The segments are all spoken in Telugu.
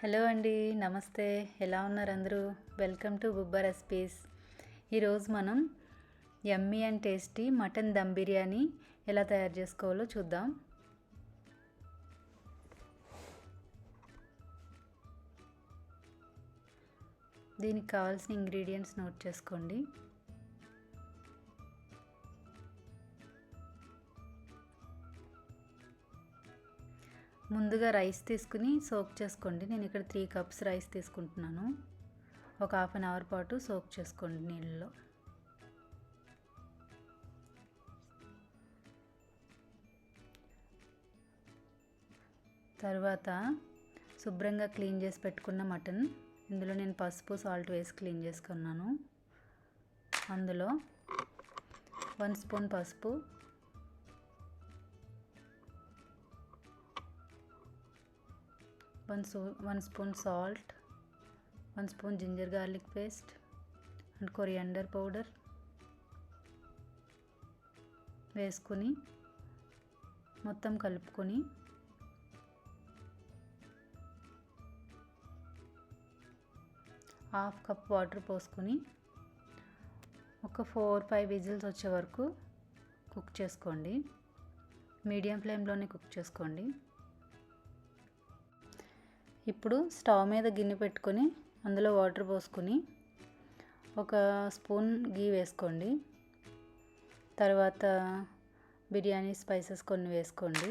హలో అండి, నమస్తే. ఎలా ఉన్నారు అందరూ? Welcome to Bubba recipes. ఈరోజు మనం yummy and tasty mutton dum biryani ఎలా తయారు చేసుకోవాలో చూద్దాం. దీనికి కావాల్సిన ఇంగ్రీడియంట్స్ నోట్ చేసుకోండి. ముందుగా రైస్ తీసుకుని సోక్ చేసుకోండి. నేను ఇక్కడ 3 కప్స్ రైస్ తీసుకుంటున్నాను. ఒక హాఫ్ అన్ అవర్ పాటు సోక్ చేసుకోండి నీళ్ళలో. తర్వాత శుభ్రంగా క్లీన్ చేసి పెట్టుకున్న మటన్, ఇందులో నేను పసుపు సాల్ట్ వేసి క్లీన్ చేసుకున్నాను. అందులో 1 స్పూన్ పసుపు, 1 spoon salt, 1 spoon ginger garlic paste and coriander powder వేసుకుని మొత్తం కలుపుకొని హాఫ్ కప్ వాటర్ పోసుకొని ఒక 4-5 విజిల్స్ వచ్చే వరకు కుక్ చేసుకోండి. మీడియం ఫ్లేమ్లోనే కుక్ చేసుకోండి. ఇప్పుడు స్టవ్ మీద గిన్నె పెట్టుకొని అందులో వాటర్ పోసుకొని ఒక స్పూన్ గీ వేసుకోండి. తర్వాత బిర్యానీ స్పైసెస్ కొన్ని వేసుకోండి.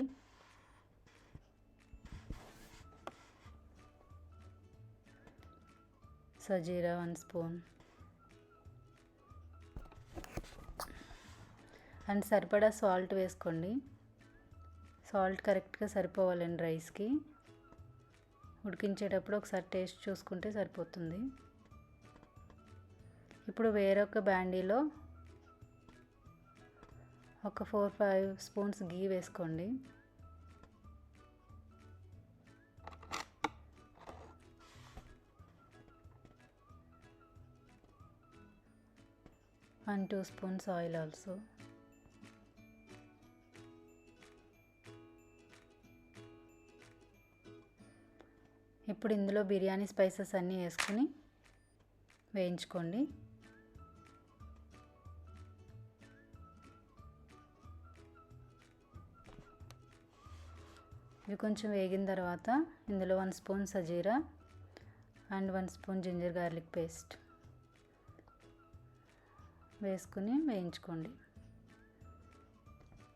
సజీరా 1 స్పూన్ అండ్ సరిపడా సాల్ట్ వేసుకోండి. సాల్ట్ కరెక్ట్గా సరిపోవాలండి రైస్కి. ఉడికించేటప్పుడు ఒకసారి టేస్ట్ చూసుకుంటే సరిపోతుంది. ఇప్పుడు వేరొక బాండీలో ఒక 4-5 స్పూన్స్ గీ వేసుకోండి. And 2 spoons oil also. ఇప్పుడు ఇందులో బిర్యానీ స్పైసెస్ అన్నీ వేసుకొని వేయించుకోండి. ఇవి కొంచెం వేగిన తర్వాత ఇందులో 1 స్పూన్ సజీరా and 1 spoon ginger garlic paste వేసుకుని వేయించుకోండి.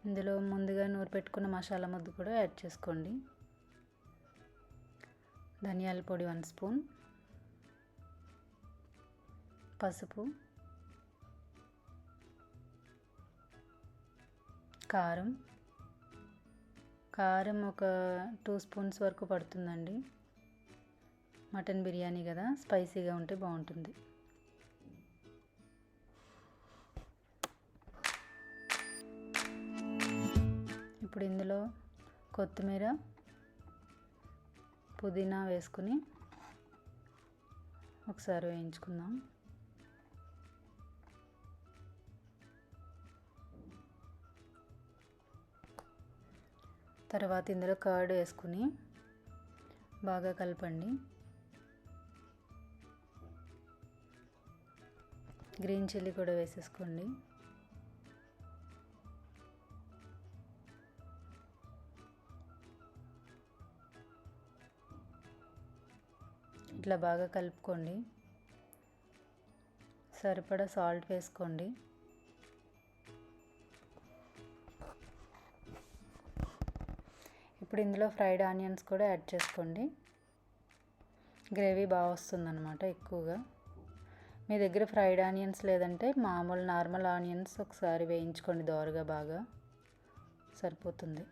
ఇందులో ముందుగా నూరు పెట్టుకున్న మసాలా ముద్ద కూడా యాడ్ చేసుకోండి. ధనియాల పొడి 1 స్పూన్, పసుపు, కారం ఒక 2 స్పూన్స్ వరకు పడుతుందండి. మటన్ బిర్యానీ కదా, స్పైసీగా ఉంటే బాగుంటుంది. ఇప్పుడు ఇందులో కొత్తిమీర, పుదీనా వేసుకుని ఒకసారి వేయించుకుందాం. తర్వాత ఇందులో కర్డ్ వేసుకుని బాగా కలపండి. గ్రీన్ చిల్లీ కూడా వేసేసుకోండి. ఇట్లా బాగా కలుపుకోండి. సరిపడా సాల్ట్ వేసుకోండి. ఇప్పుడు ఇందులో ఫ్రైడ్ ఆనియన్స్ కూడా యాడ్ చేసుకోండి. గ్రేవీ బాగా వస్తుందన్నమాట ఎక్కువగా. మీ దగ్గర ఫ్రైడ్ ఆనియన్స్ లేదంటే మామూలు నార్మల్ ఆనియన్స్ ఒకసారి వేయించుకోండి దోరగా, బాగా సరిపోతుంది.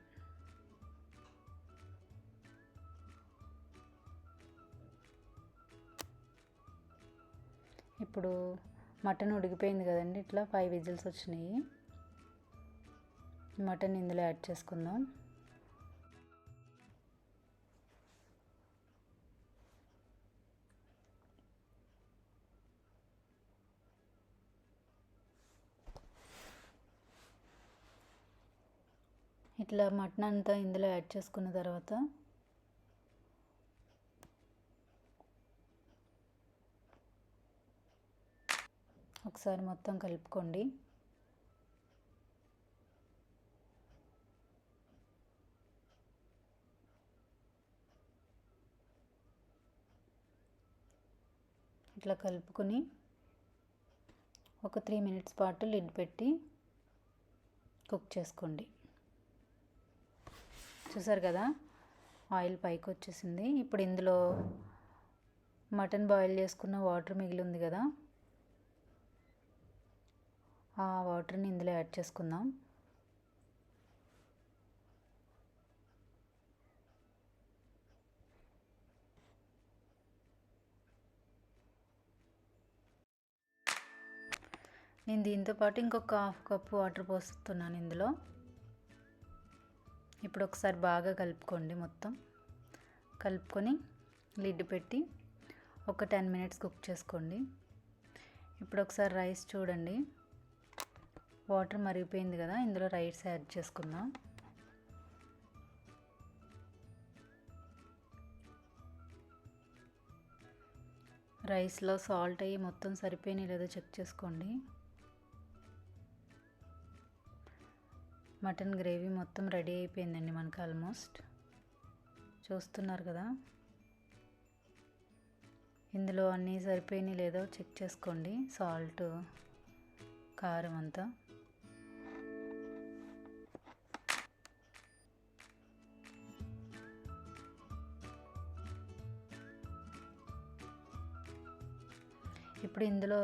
ఇప్పుడు మటన్ ఉడికిపోయింది కదండి, ఇట్లా 5 విజిల్స్ వచ్చినాయి. మటన్ ఇందులో యాడ్ చేసుకుందాం. ఇట్లా మటన్ అంతా ఇందులో యాడ్ చేసుకున్న తర్వాత ఒకసారి మొత్తం కలుపుకోండి. ఇట్లా కలుపుకొని ఒక 3 మినిట్స్ పాటు లిడ్ పెట్టి కుక్ చేసుకోండి. చూసారు కదా, ఆయిల్ పైకి వచ్చేసింది. ఇప్పుడు ఇందులో మటన్ బాయిల్ చేసుకున్న వాటర్ మిగిలి ఉంది కదా, ఆ వాటర్ని ఇందులో యాడ్ చేసుకుందాం. నేను దీంతో పాటు ఇంకొక 1/2 కప్పు వాటర్ పోస్తున్నాను ఇందులో. ఇప్పుడు ఒకసారి బాగా కలుపుకోండి. మొత్తం కలుపుకొని లిడ్ పెట్టి ఒక 10 మినిట్స్ కుక్ చేసుకోండి. ఇప్పుడు ఒకసారి రైస్ చూడండి, వాటర్ మరిగిపోయింది కదా, ఇందులో రైస్ యాడ్ చేసుకుందాం. రైస్లో సాల్ట్ అయ్యి మొత్తం సరిపోయినాయి లేదో చెక్ చేసుకోండి. మటన్ గ్రేవీ మొత్తం రెడీ అయిపోయిందండి మనకు ఆల్మోస్ట్. చూస్తున్నారు కదా, ఇందులో అన్నీ సరిపోయినాయి లేదో చెక్ చేసుకోండి, సాల్ట్ కారం అంతా. ఇప్పుడు ఇందులో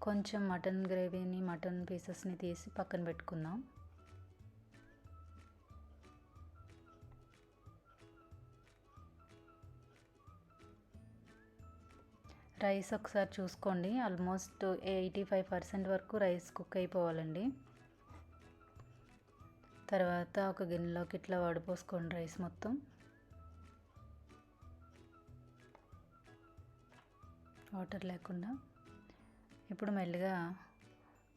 కొంచెం మటన్ గ్రేవీని, మటన్ పీసెస్ని తీసి పక్కన పెట్టుకుందాం. రైస్ ఒకసారి చూసుకోండి, ఆల్మోస్ట్ 85% వరకు రైస్ కుక్ అయిపోవాలండి. తర్వాత ఒక గిన్నెలోకి ఇట్లా వడపోసుకోండి రైస్ మొత్తం. వాటర్ లేకుండా. ఇప్పుడు మెల్లిగా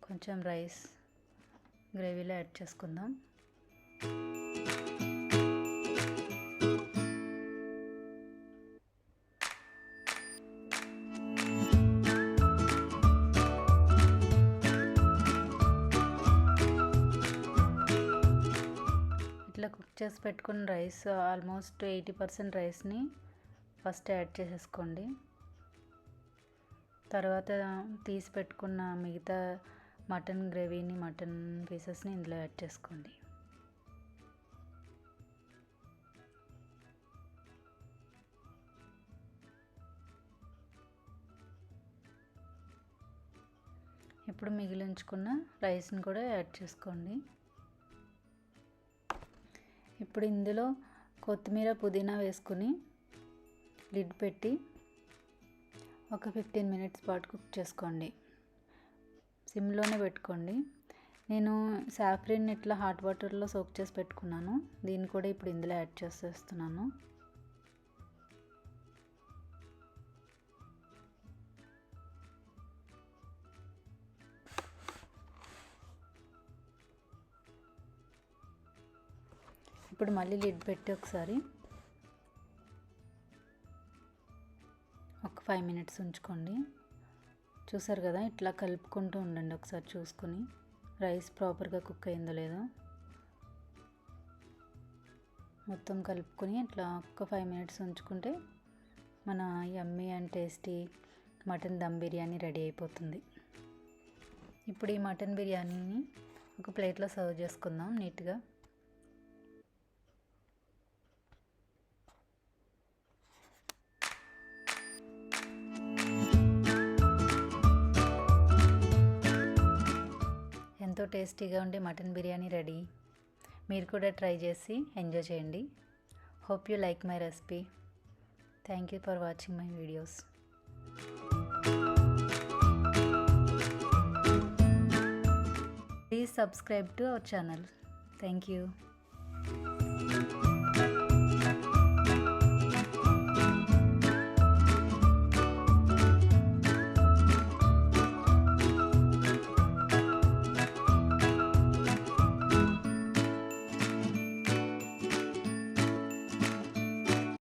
కొంచెం రైస్ గ్రేవీలో యాడ్ చేసుకుందాం. ఇట్లా కుక్ చేసి పెట్టుకున్న రైస్ ఆల్మోస్ట్ 80% రైస్ని ఫస్ట్ యాడ్ చేసేసుకోండి. తర్వాత తీసి పెట్టుకున్న మిగతా మటన్ గ్రేవీని, మటన్ పీసెస్ని ఇందులో యాడ్ చేసుకోండి. ఇప్పుడు మిగిలించుకున్న రైస్ని కూడా యాడ్ చేసుకోండి. ఇప్పుడు ఇందులో కొత్తిమీర, పుదీనా వేసుకుని లిడ్ పెట్టి ఒక 15 మినిట్స్ పాటు కుక్ చేసుకోండి. సిమ్లోనే పెట్టుకోండి. నేను సాఫ్రిన్ ఇట్లా హాట్ వాటర్లో సోక్ చేసి పెట్టుకున్నాను, దీన్ని కూడా ఇప్పుడు ఇందులో యాడ్ చేసేస్తున్నాను. ఇప్పుడు మళ్ళీ లిడ్ పెట్టి ఒకసారి ఒక 5 మినిట్స్ ఉంచుకోండి. చూసారు కదా, ఇట్లా కలుపుకుంటూ ఉండండి ఒకసారి చూసుకొని రైస్ ప్రాపర్గా కుక్ అయిందో లేదో. మొత్తం కలుపుకొని ఇట్లా ఒక 5 మినిట్స్ ఉంచుకుంటే మన yummy and tasty mutton dum biryani ready అయిపోతుంది. ఇప్పుడు ఈ మటన్ బిర్యానీని ఒక ప్లేట్లో సర్వ్ చేసుకుందాం నీట్గా. ఎంతో టేస్టీగా ఉండే మటన్ బిర్యానీ రెడీ. మీరు కూడా ట్రై చేసి ఎంజాయ్ చేయండి. Hope you like my recipe. Thank you for watching my videos. Please subscribe to our channel. Thank you.